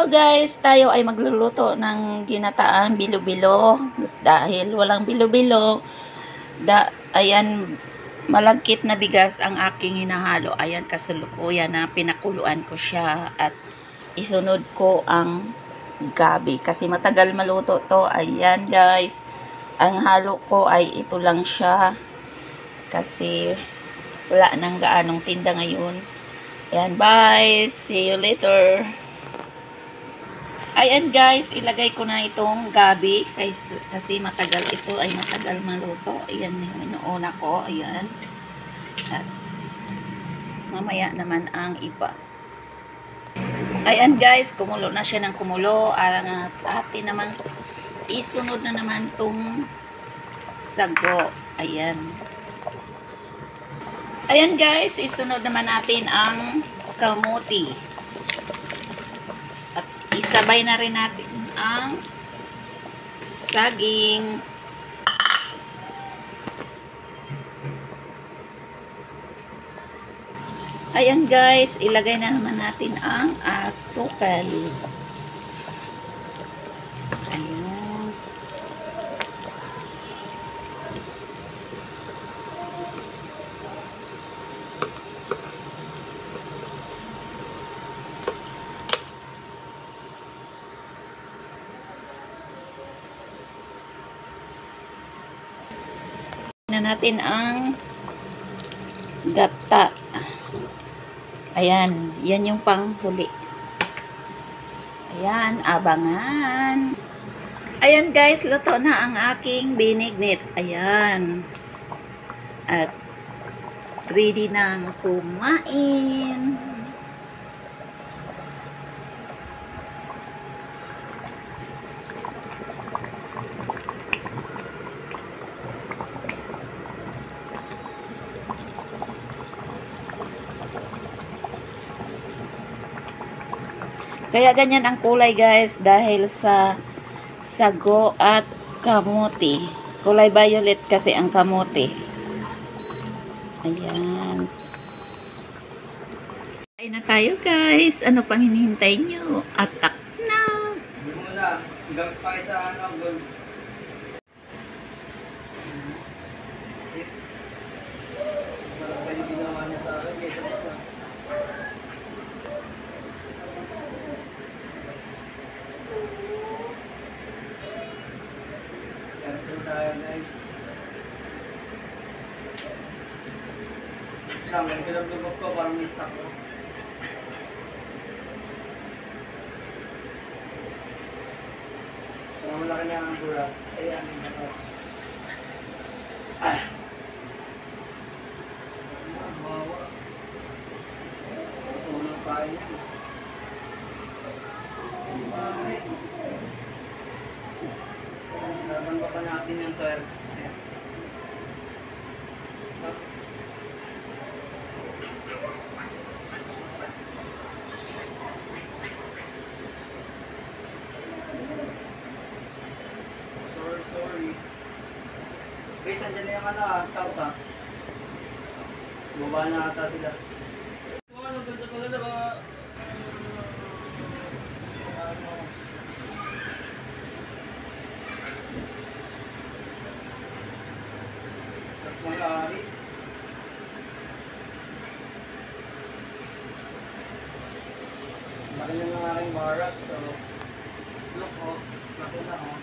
Hello guys, tayo ay magluluto ng ginataang bilo-bilo dahil walang bilo-bilo. Ayan, malagkit na bigas ang aking hinahalo. Ayan, kasalukuyan na pinakuluan ko siya at isunod ko ang gabi kasi matagal maluto to. Ayan guys, ang halo ko ay ito lang siya kasi wala nang gaanong tinda ngayon. Ayan, bye! See you later! Ayan guys, ilagay ko na itong gabi kasi matagal ito ay matagal maluto. Ayan yung inuuna ko. Ayan. At mamaya naman ang iba. Ayan guys, kumulo na siya ng kumulo. Atin naman isunod na naman itong sago. Ayan. Ayan guys, isunod naman natin ang kamuti. Isabay na rin natin ang saging. Ayan guys, ilagay na naman natin ang asukal. Ayan. Na natin ang gata. Ayan, yan yung panghuli. Ayan, abangan. Ayan guys, luto na ang aking binignit. Ayan. At ready nang kumain. Kaya ganyan ang kulay guys dahil sa sago at kamuti. Kulay violet kasi ang kamuti. Ayan. Kain na tayo guys. Ano pang hinihintay nyo? Atak na. Hindi mo na. Gamit pa kayo sa ano. Sakit. Parang kayo ginawa niya sa akin. Kaya sakit na. Tayo guys. Lang, nagkilablubog ko parang may stock ko. Parang malaki na ang burat. Ayan, ito. Ang bawa. Masunod tayo yan. Bakit? Laban pa natin yung tire. Sorry. Chris, andyan na yung tauta. Baba na ata sila. Ano, ganda ko na ba? Mga aris. Laki na ng aking barak, so look oh, laki na oh.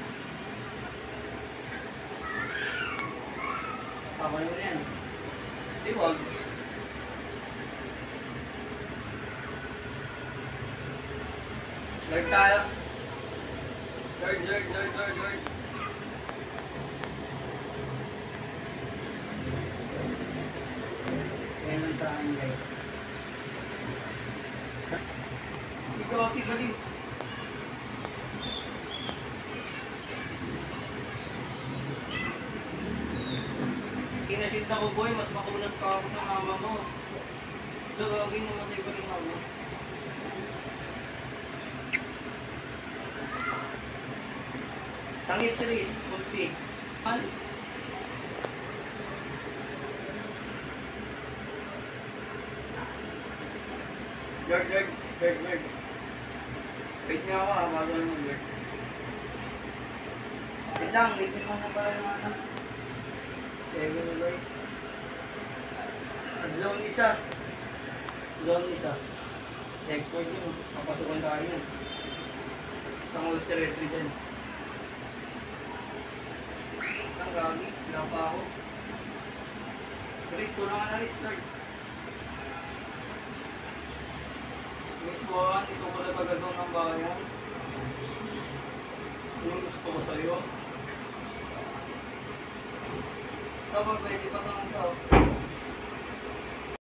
Papayo na yan. Di wag. Lord tayo. Lord. Ayan sa akin guys. Ikaw, bali. Kinashit ako boy, mas makulat pa ako sa mama mo. Gagawin namatay pa rin ako. Sangit Tris, kunti. Ano? Lord. Wait nga ako bago lang mag-work. Wait lang, ligpin mo na pala yung ano. Kevin guys. Zone isa. Zone isa. I-export yun. Papasukan tayo yun. Isang multi-retry din. Ang gagi. Wala pa ako. Chris, kulang ka na restart. Miss Juan, ito ko na tagadong ng bayan. Yung gusto ko sa'yo. Tapos pwede pa naman sa